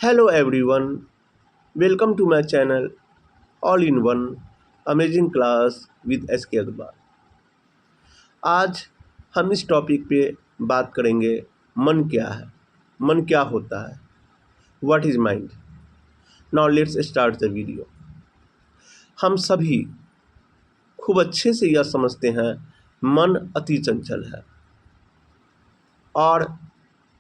Hello everyone, welcome to my channel All in One Amazing Class with SK Akbar. आज हम इस topic पे बात करेंगे मन क्या है, मन क्या होता है, what is mind. Now let's start the video. हम सभी खूब अच्छे से यह समझते हैं मन अति चंचल है और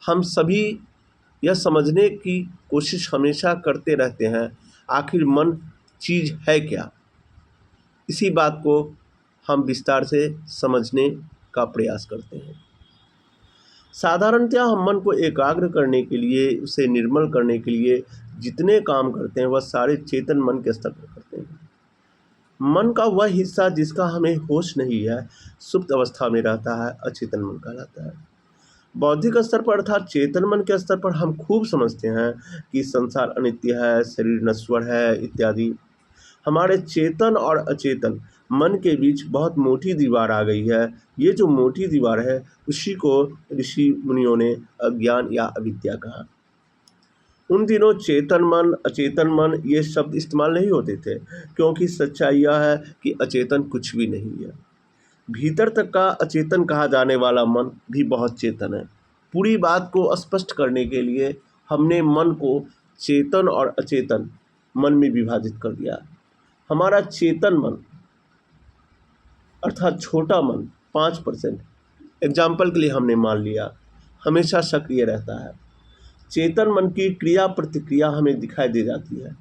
हम सभी यह समझने की कोशिश हमेशा करते रहते हैं आखिर मन चीज़ है क्या। इसी बात को हम विस्तार से समझने का प्रयास करते हैं। साधारणतया हम मन को एकाग्र करने के लिए, उसे निर्मल करने के लिए जितने काम करते हैं वह सारे चेतन मन के स्तर पर करते हैं। मन का वह हिस्सा जिसका हमें होश नहीं है, सुप्त अवस्था में रहता है, अचेतन मन कहलाता है। बौद्धिक स्तर पर अर्थात चेतन मन के स्तर पर हम खूब समझते हैं कि संसार अनित्य है, शरीर नश्वर है इत्यादि। हमारे चेतन और अचेतन मन के बीच बहुत मोटी दीवार आ गई है। ये जो मोटी दीवार है उसी को ऋषि मुनियों ने अज्ञान या अविद्या कहा। उन दिनों चेतन मन, अचेतन मन ये शब्द इस्तेमाल नहीं होते थे, क्योंकि सच्चाई यह है कि अचेतन कुछ भी नहीं है। भीतर तक का अचेतन कहा जाने वाला मन भी बहुत चेतन है। पूरी बात को स्पष्ट करने के लिए हमने मन को चेतन और अचेतन मन में विभाजित कर दिया। हमारा चेतन मन अर्थात छोटा मन 5% एग्जाम्पल के लिए हमने मान लिया, हमेशा सक्रिय रहता है। चेतन मन की क्रिया प्रतिक्रिया हमें दिखाई दे जाती है,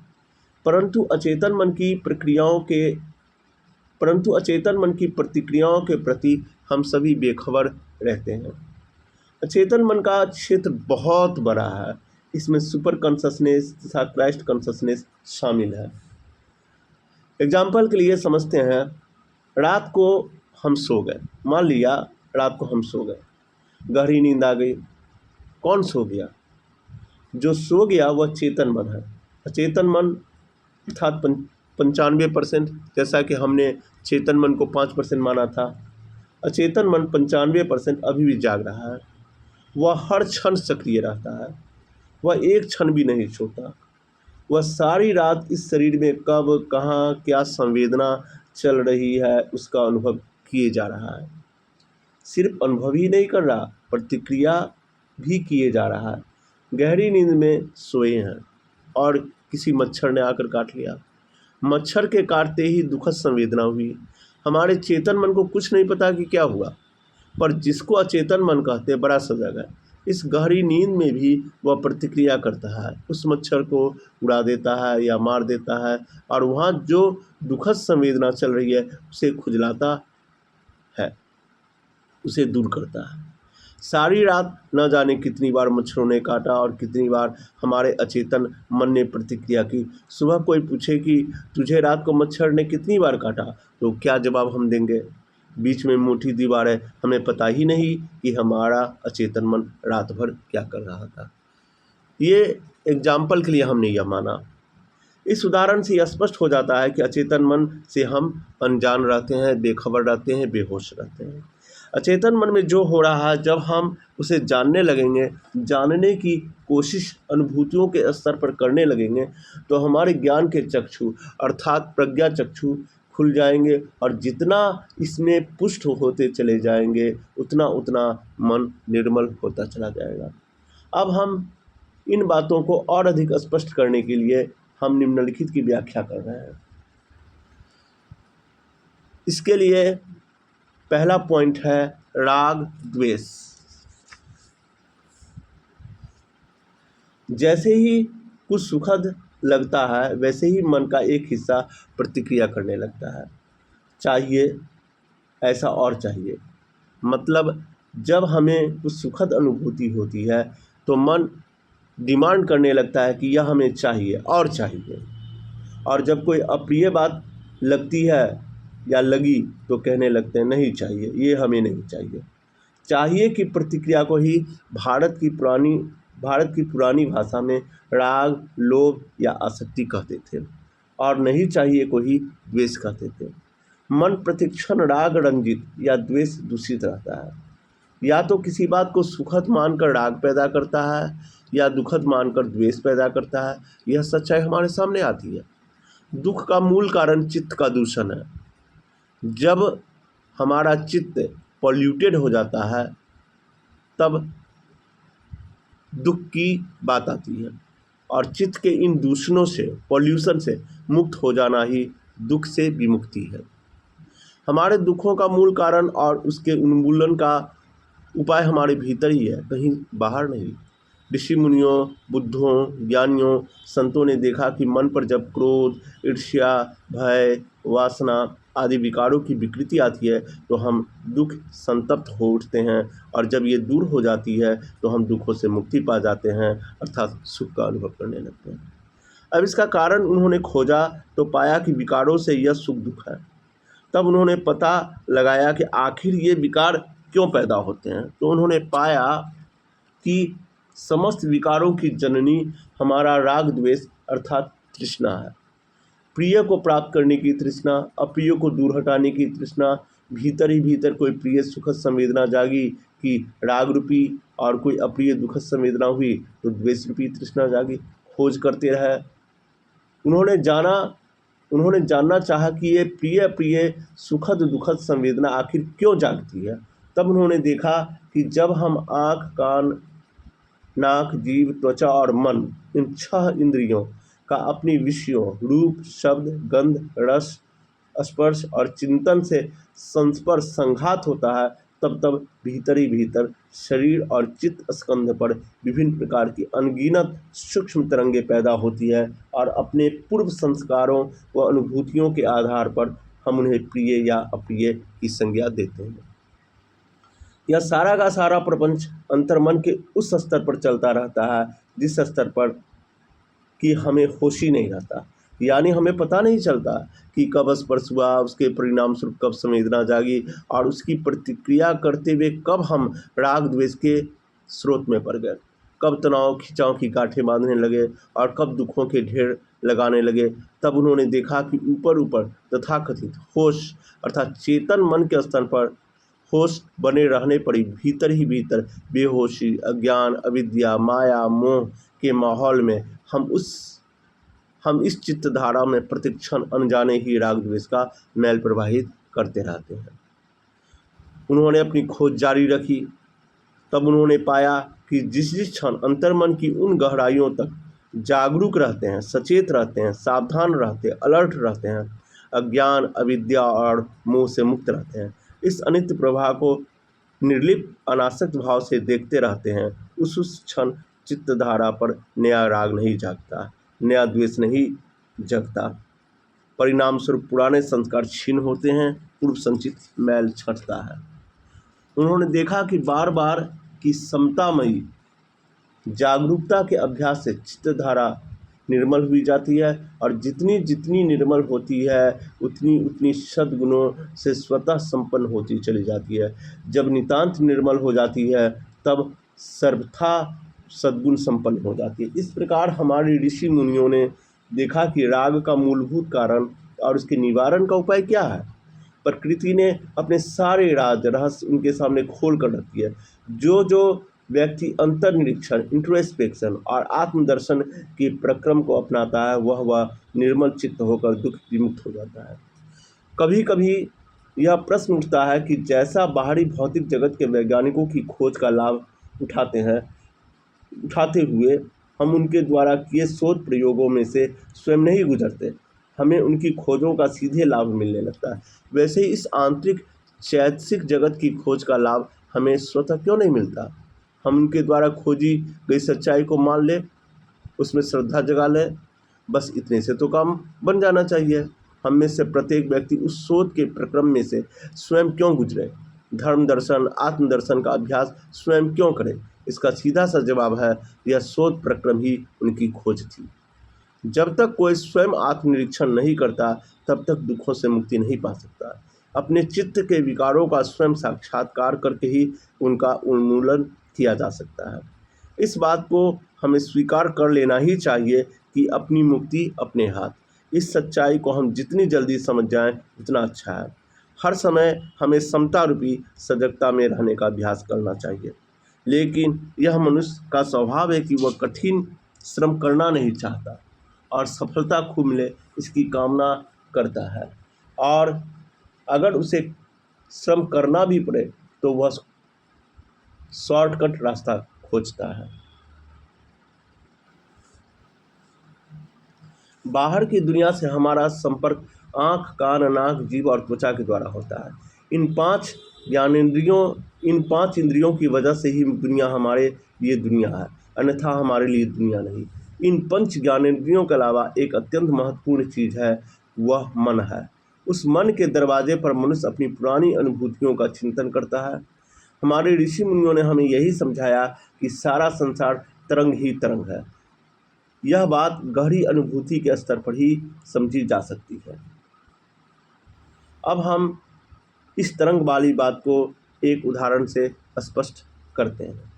परंतु अचेतन मन की प्रतिक्रियाओं के प्रति हम सभी बेखबर रहते हैं। अचेतन मन का क्षेत्र बहुत बड़ा है। इसमें सुपर कॉन्शसनेस तथा क्राइस्ट कॉन्शसनेस शामिल है। एग्जाम्पल के लिए समझते हैं, रात को हम सो गए। मान लिया रात को हम सो गए, गहरी नींद आ गई। कौन सो गया? जो सो गया वह चेतन मन है। अचेतन मन अर्थात 95%, जैसा कि हमने चेतन मन को 5% माना था। अचेतन मन 95% अभी भी जाग रहा है। वह हर क्षण सक्रिय रहता है, वह एक क्षण भी नहीं छोड़ता। वह सारी रात इस शरीर में कब, कहाँ, क्या संवेदना चल रही है उसका अनुभव किए जा रहा है। सिर्फ अनुभव ही नहीं कर रहा, प्रतिक्रिया भी किए जा रहा है। गहरी नींद में सोए हैं और किसी मच्छर ने आकर काट लिया। मच्छर के काटते ही दुखद संवेदना हुई। हमारे चेतन मन को कुछ नहीं पता कि क्या हुआ, पर जिसको अचेतन मन कहते हैं बड़ा सजग है। इस गहरी नींद में भी वह प्रतिक्रिया करता है, उस मच्छर को उड़ा देता है या मार देता है, और वहाँ जो दुखद संवेदना चल रही है उसे खुजलाता है, उसे दूर करता है। सारी रात न जाने कितनी बार मच्छरों ने काटा और कितनी बार हमारे अचेतन मन ने प्रतिक्रिया की। सुबह कोई पूछे कि तुझे रात को मच्छर ने कितनी बार काटा, तो क्या जवाब हम देंगे? बीच में मोटी दीवार है, हमें पता ही नहीं कि हमारा अचेतन मन रात भर क्या कर रहा था। ये एग्जाम्पल के लिए हमने यह माना। इस उदाहरण से यह स्पष्ट हो जाता है कि अचेतन मन से हम अनजान रहते हैं, बेखबर रहते हैं, बेहोश रहते हैं। अचेतन मन में जो हो रहा है, जब हम उसे जानने लगेंगे, जानने की कोशिश अनुभूतियों के स्तर पर करने लगेंगे, तो हमारे ज्ञान के चक्षु अर्थात प्रज्ञा चक्षु खुल जाएंगे, और जितना इसमें पुष्ट होते चले जाएंगे उतना उतना मन निर्मल होता चला जाएगा। अब हम इन बातों को और अधिक स्पष्ट करने के लिए हम निम्नलिखित की व्याख्या कर रहे हैं। इसके लिए पहला पॉइंट है राग द्वेष। जैसे ही कुछ सुखद लगता है वैसे ही मन का एक हिस्सा प्रतिक्रिया करने लगता है, चाहिए ऐसा और चाहिए। मतलब जब हमें कुछ सुखद अनुभूति होती है तो मन डिमांड करने लगता है कि यह हमें चाहिए और चाहिए, और जब कोई अप्रिय बात लगती है या लगी तो कहने लगते हैं नहीं चाहिए, ये हमें नहीं चाहिए। चाहिए की प्रतिक्रिया को ही भारत की पुरानी भाषा में राग, लोभ या आसक्ति कहते थे, और नहीं चाहिए को ही द्वेष कहते थे। मन प्रतिक्षण राग रंजित या द्वेष दूषित रहता है। या तो किसी बात को सुखद मानकर राग पैदा करता है या दुखद मानकर द्वेष पैदा करता है। यह सच्चाई हमारे सामने आती है। दुख का मूल कारण चित्त का दूषण है। जब हमारा चित्त पॉल्यूटेड हो जाता है तब दुख की बात आती है, और चित्त के इन दूषणों से, पॉल्यूशन से मुक्त हो जाना ही दुख से विमुक्ति है। हमारे दुखों का मूल कारण और उसके उन्मूलन का उपाय हमारे भीतर ही है, कहीं बाहर नहीं। ऋषि मुनियों, बुद्धों, ज्ञानियों, संतों ने देखा कि मन पर जब क्रोध, ईर्ष्या, भय, वासना आदि विकारों की विकृति आती है तो हम दुख संतप्त हो उठते हैं, और जब ये दूर हो जाती है तो हम दुखों से मुक्ति पा जाते हैं, अर्थात सुख का अनुभव करने लगते हैं। अब इसका कारण उन्होंने खोजा तो पाया कि विकारों से यह सुख दुख है। तब उन्होंने पता लगाया कि आखिर ये विकार क्यों पैदा होते हैं, तो उन्होंने पाया कि समस्त विकारों की जननी हमारा राग द्वेष अर्थात तृष्णा है। प्रिय को प्राप्त करने की तृष्णा, अप्रिय को दूर हटाने की तृष्णा, भीतर ही भीतर कोई प्रिय सुखद संवेदना जागी कि राग रूपी, और कोई अप्रिय दुखद संवेदना हुई तो द्वेष रूपी तृष्णा जागी। खोज करते रहे। उन्होंने जानना चाहा कि ये प्रिय प्रिय सुखद दुखद संवेदना आखिर क्यों जागती है। तब उन्होंने देखा कि जब हम आँख, कान, नाक, जीभ, त्वचा और मन, इन 6 इंद्रियों का अपनी विषयों रूप, शब्द, गंध, रस, स्पर्श और चिंतन से संस्पर्श संघात होता है, तब भीतर ही भीतर शरीर और चित्त स्कंध पर विभिन्न प्रकार की अनगिनत सूक्ष्म तरंगें पैदा होती है, और अपने पूर्व संस्कारों व अनुभूतियों के आधार पर हम उन्हें प्रिय या अप्रिय की संज्ञा देते हैं। यह सारा का सारा प्रपंच अंतर्मन के उस स्तर पर चलता रहता है जिस स्तर पर कि हमें होश ही नहीं रहता, यानी हमें पता नहीं चलता कि कब स्पर्श हुआ, उसके परिणाम स्वरूप कब संवेदना जागी, और उसकी प्रतिक्रिया करते हुए कब हम राग द्वेष के स्रोत में पड़ गए, कब तनाव खिंचाव की गांठें बांधने लगे और कब दुखों के ढेर लगाने लगे। तब उन्होंने देखा कि ऊपर ऊपर तथाकथित होश अर्थात चेतन मन के स्तर पर होश बने रहने पर ही भीतर बेहोशी, अज्ञान, अविद्या, माया, मोह के माहौल में हम इस चित्त धारा में प्रतिक्षण अनजाने ही राग द्वेष का मैल प्रवाहित करते रहते हैं। उन्होंने अपनी खोज जारी रखी। तब उन्होंने पाया कि जिस क्षण अंतर्मन की उन गहराइयों तक जागरूक रहते हैं, सचेत रहते हैं, सावधान रहते हैं, अलर्ट रहते हैं, अज्ञान, अविद्या और मोह से मुक्त रहते हैं, इस अनित्य प्रवाह को निर्लिप्त अनासक्त भाव से देखते रहते हैं, उस क्षण चित्तधारा पर नया राग नहीं जागता, नया द्वेष नहीं जगता। परिणाम स्वरूप पुराने संस्कार क्षीण होते हैं, पूर्व संचित मैल छंटता है। उन्होंने देखा कि बार बार की समतामयी जागरूकता के अभ्यास से चित्तधारा निर्मल हुई जाती है, और जितनी जितनी निर्मल होती है उतनी उतनी सद्गुणों से स्वतः संपन्न होती चली जाती है। जब नितांत निर्मल हो जाती है तब सर्वथा सद्गुण संपन्न हो जाती है। इस प्रकार हमारे ऋषि मुनियों ने देखा कि राग का मूलभूत कारण और उसके निवारण का उपाय क्या है। प्रकृति ने अपने सारे राज रहस्य उनके सामने खोल कर रख दिया। जो व्यक्ति अंतर्निरीक्षण, इंट्रोस्पेक्शन और आत्मदर्शन के प्रक्रम को अपनाता है वह निर्मल चित्त होकर दुख विमुक्त हो जाता है। कभी कभी यह प्रश्न उठता है कि जैसा बाहरी भौतिक जगत के वैज्ञानिकों की खोज का लाभ उठाते हुए हम उनके द्वारा किए शोध प्रयोगों में से स्वयं नहीं गुजरते, हमें उनकी खोजों का सीधे लाभ मिलने लगता है, वैसे ही इस आंतरिक चैतसिक जगत की खोज का लाभ हमें स्वतः क्यों नहीं मिलता। हम उनके द्वारा खोजी गई सच्चाई को मान लें, उसमें श्रद्धा जगा लें, बस इतने से तो काम बन जाना चाहिए। हम में से प्रत्येक व्यक्ति उस शोध के प्रक्रम में से स्वयं क्यों गुजरे, धर्म दर्शन, आत्मदर्शन का अभ्यास स्वयं क्यों करें। इसका सीधा सा जवाब है, यह शोध प्रक्रम ही उनकी खोज थी। जब तक कोई स्वयं आत्मनिरीक्षण नहीं करता तब तक दुखों से मुक्ति नहीं पा सकता। अपने चित्त के विकारों का स्वयं साक्षात्कार करके ही उनका उन्मूलन किया जा सकता है। इस बात को हमें स्वीकार कर लेना ही चाहिए कि अपनी मुक्ति अपने हाथ। इस सच्चाई को हम जितनी जल्दी समझ जाएं उतना अच्छा है। हर समय हमें समता रूपी सजगता में रहने का अभ्यास करना चाहिए। लेकिन यह मनुष्य का स्वभाव है कि वह कठिन श्रम करना नहीं चाहता और सफलता खूब मिले इसकी कामना करता है, और अगर उसे श्रम करना भी पड़े तो वह शॉर्टकट रास्ता खोजता है। बाहर की दुनिया से हमारा संपर्क आँख, कान, नाक, जीभ और त्वचा के द्वारा होता है। इन पांच इंद्रियों की वजह से ही दुनिया हमारे लिए दुनिया है, अन्यथा हमारे लिए दुनिया नहीं। इन पंच ज्ञानेंद्रियों के अलावा एक अत्यंत महत्वपूर्ण चीज़ है, वह मन है। उस मन के दरवाजे पर मनुष्य अपनी पुरानी अनुभूतियों का चिंतन करता है। हमारे ऋषि मुनियों ने हमें यही समझाया कि सारा संसार तरंग ही तरंग है। यह बात गहरी अनुभूति के स्तर पर ही समझी जा सकती है। अब हम इस तरंग वाली बात को एक उदाहरण से स्पष्ट करते हैं।